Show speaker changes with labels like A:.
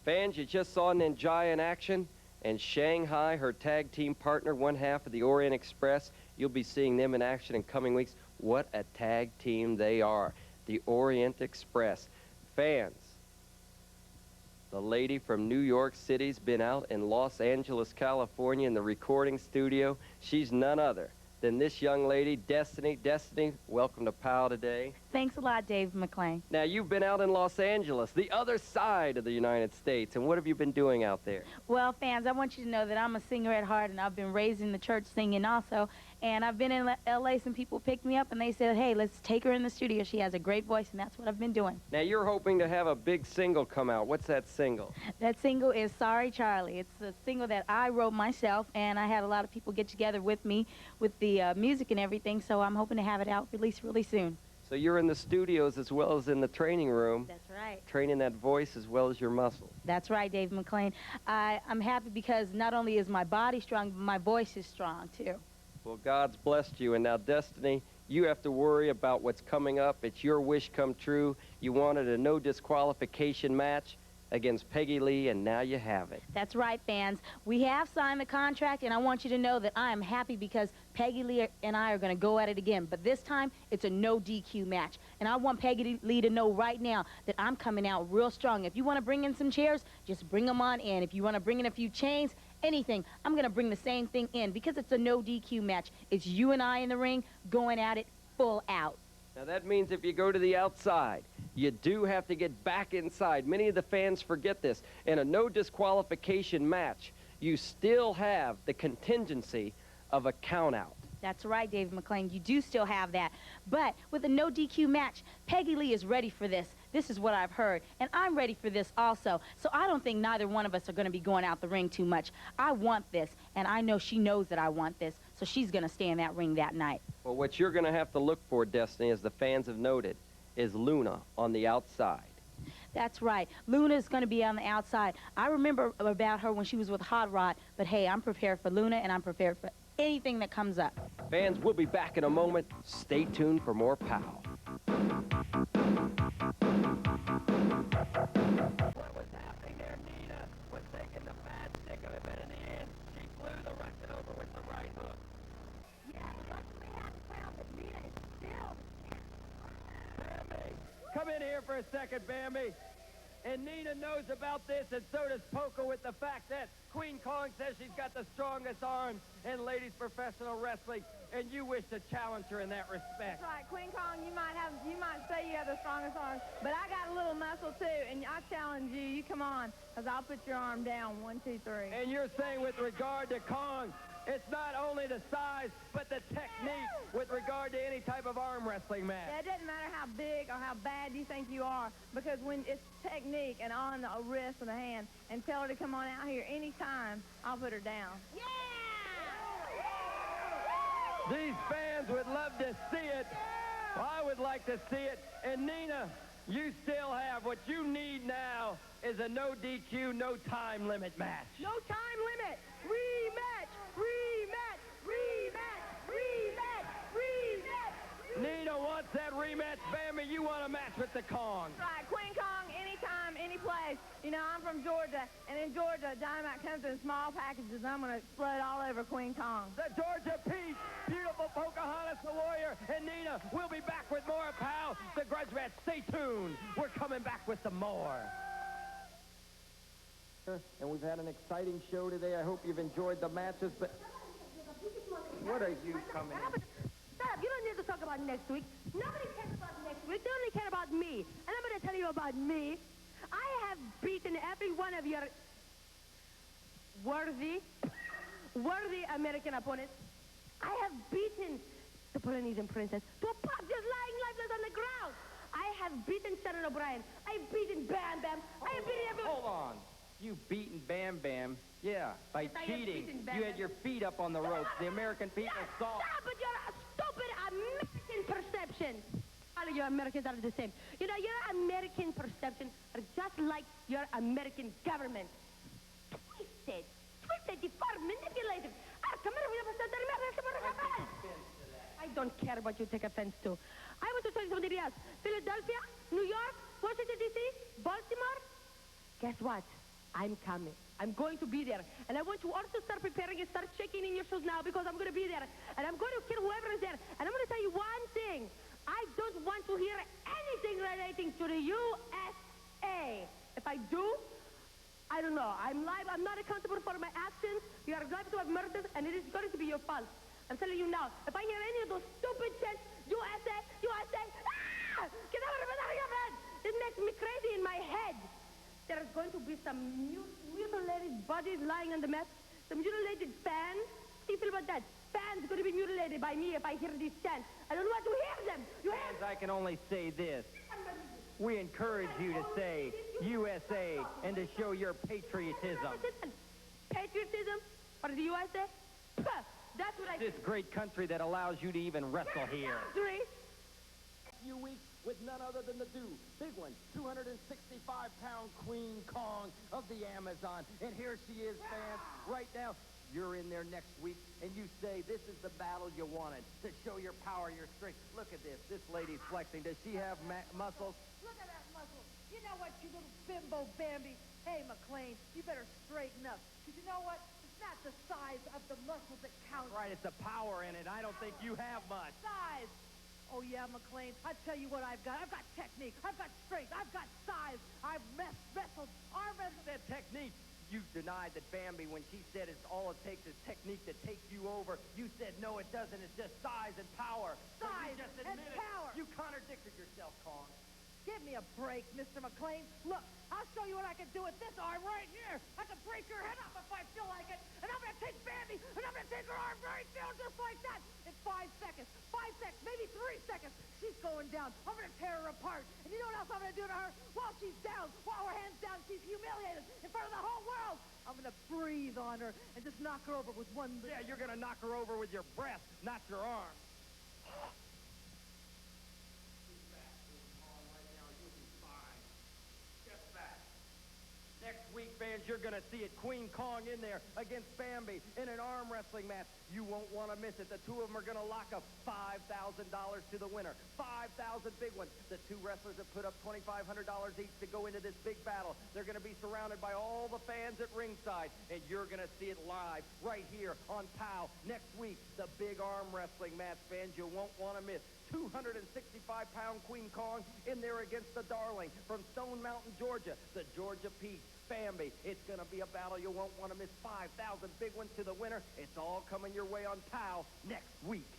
A: Fans, you just saw Ninjaya in action, and Shanghai, her tag team partner, one half of the Orient Express. You'll be seeing them in action in coming weeks. What a tag team they are, the Orient Express. Fans, the lady from New York City's been out in Los Angeles, California in the recording studio. She's none other than this young lady, Destiny. Destiny, welcome to POW today.
B: Thanks a lot, Dave McClain.
A: Now, you've been out in Los Angeles, the other side of the United States, and what have you been doing out there?
B: Well, fans, I want you to know that I'm a singer at heart, and I've been raised in the church singing also, and I've been in L.A. Some people picked me up, and they said, hey, let's take her in the studio. She has a great voice, and that's what I've been doing.
A: Now, you're hoping to have a big single come out. What's that single?
B: That single is Sorry, Charlie. It's a single that I wrote myself, and I had a lot of people get together with me with the music and everything, so I'm hoping to have it out, released really soon.
A: So you're in the studios as well as in the training room.
B: That's right.
A: Training that voice as well as your muscles.
B: That's right, Dave McClain. I'm happy because not only is my body strong, but my voice is strong, too.
A: Well, God's blessed you. And now, Destiny, you have to worry about what's coming up. It's your wish come true. You wanted a no disqualification match against Peggy Lee, and now you have it.
B: That's right, fans. We have signed the contract, and I want you to know that I am happy because Peggy Lee and I are going to go at it again. But this time, it's a no DQ match. And I want Peggy Lee to know right now that I'm coming out real strong. If you want to bring in some chairs, just bring them on in. If you want to bring in a few chains, anything, I'm going to bring the same thing in because it's a no DQ match. It's you and I in the ring going at it full out.
A: Now, that means if you go to the outside, you do have to get back inside. Many of the fans forget this. In a no disqualification match, you still have the contingency of a count-out.
B: That's right, Dave McClain. You do still have that. But with a no DQ match, Peggy Lee is ready for this. This is what I've heard. And I'm ready for this also. So I don't think neither one of us are going to be going out the ring too much. I want this, and I know she knows that I want this. So she's going to stay in that ring that night.
A: Well, what you're going to have to look for, Destiny, as the fans have noted, is Luna on the outside.
B: That's right. Luna is going to be on the outside. I remember about her when she was with Hot Rod, but hey, I'm prepared for Luna, and I'm prepared for anything that comes up.
A: Fans, we'll be back in a moment. Stay tuned for more POW.
C: What was happening there, Nina? Was taking the bad stick of it, but in the end, she flew the record over with the right hook. Yeah, luckily I found that Nina is still Bambi.
A: Come in here for a second, Bambi. And Nina knows about this, and so does Poco, with the fact that Queen Kong says she's got the strongest arms in ladies professional wrestling, and you wish to challenge her in that respect.
D: That's right, Queen Kong, you might say you have the strongest arms, but I got a little muscle too, and I challenge you. You come on, because I'll put your arm down. 1, 2, 3.
A: And you're saying with regard to Kong, it's not only the size, but the technique with regard to any type of arm wrestling match.
D: Yeah, it doesn't matter how big or how bad you think you are, because when it's technique and on the wrist and the hand, and tell her to come on out here anytime, I'll put her down. Yeah!
A: These fans would love to see it. I would like to see it. And Nina, you still have what you need now is a no DQ, no time limit match.
D: No time limit! Rematch! Rematch! Rematch! Rematch! Rematch!
A: Nina wants that rematch. Bambi, you want a match with the Kong.
D: That's right, Queen Kong, anytime, any place. You know, I'm from Georgia, and in Georgia, dynamite comes in small packages. I'm going to explode all over Queen Kong.
A: The Georgia Peach, beautiful Pocohontas, the Warrior, and Nina. We'll be back with more POW, the grudge match. Stay tuned. We're coming back with some more. And we've had an exciting show today. I hope you've enjoyed the matches, but what are you coming in?
E: Stop! You don't need to talk about next week. Nobody cares about next week. They only care about me. And I'm going to tell you about me. I have beaten every one of your worthy American opponents. I have beaten the Polynesian princess to a pop just lying lifeless on the ground. I have beaten Sharon O'Brien. I've beaten Bam Bam. I have beaten everyone.
F: Hold on. You've beaten Bam Bam. Yeah, by
E: I have
F: cheating.
E: beaten Bam
F: You
E: Bam.
F: had your feet up on the ropes. The American people saw.
E: Stop it! You're a stupid American perception. All of you Americans are the same. You know, your American perception are just like your American government. Twisted, deformed, manipulative. I don't care what you take offense to. I want to tell you something else. Philadelphia, New York, Washington, D.C., Baltimore. Guess what? I'm coming. I'm going to be there. And I want you all to start preparing and start shaking in your shoes now because I'm going to be there. And I'm going to kill whoever is there. And I'm going to tell you one thing. I don't want to hear anything relating to the USA. If I do, I don't know. I'm liable. I'm not accountable for my actions. You are liable to have murdered, and it is going to be your fault. I'm telling you now. If I hear any of those stupid chants, USA, USA, get out of your head. It makes me crazy in my head. There's going to be some mutilated bodies lying on the mat, some mutilated fans. How do you feel about that? Fans are going to be mutilated by me if I hear these chants. I don't want to hear them. You hear
F: Fans, I can only say this. We encourage you to say USA and to show your patriotism.
E: Patriotism for the USA? Puh, that's what I
F: This great country that allows you to even wrestle here.
E: Country?
G: Few weeks with none other than the big one, 265-pound Queen Kong of the Amazon. And here she is, fans, right now. You're in there next week, and you say, this is the battle you wanted, to show your power, your strength. Look at this. This lady's flexing. Does she have muscles?
C: Look at that muscle. You know what, you little bimbo Bambi? Hey, McLean, you better straighten up. Because you know what? It's not the size of the muscles that counts.
F: Right, it's the power in it. I don't think you have much.
C: Size. Oh, yeah, McLean, I tell you what I've got. I've got technique. I've got strength. I've got size. I've wrestled. Arm wrestled.
F: That technique. You denied that Bambi, when she said it's all it takes is technique to take you over, you said, no, it doesn't. It's just size and power. So
C: Size
F: you just
C: and
F: admitted
C: power.
F: You contradicted yourself, Kong.
C: Give me a break, Mr. McLean. Look, I'll show you what I can do with this arm right here. I can break your head up if I feel like it. And I'm going to take Bambi, and I'm going to take her arm right down just like that. In 5 seconds. 5 seconds, maybe 3 seconds. She's going down. I'm going to tear her apart. And you know what else I'm going to do to her? While she's down, while her hand's down, she's humiliated in front of the whole world. I'm going to breathe on her and just knock her over with one...
F: Yeah, you're going to knock her over with your breath, not your arm. Next week, fans, you're going to see it. Queen Kong in there against Bambi in an arm wrestling match. You won't want to miss it. The two of them are going to lock up $5,000 to the winner. 5,000 big ones. The two wrestlers have put up $2,500 each to go into this big battle. They're going to be surrounded by all the fans at ringside, and you're going to see it live right here on POW next week. The big arm wrestling match, fans, you won't want to miss. 265-pound Queen Kong in there against the darling from Stone Mountain, Georgia, the Georgia Peach, Bambi. It's going to be a battle you won't want to miss. 5,000 big ones to the winner. It's all coming your way on POW next week.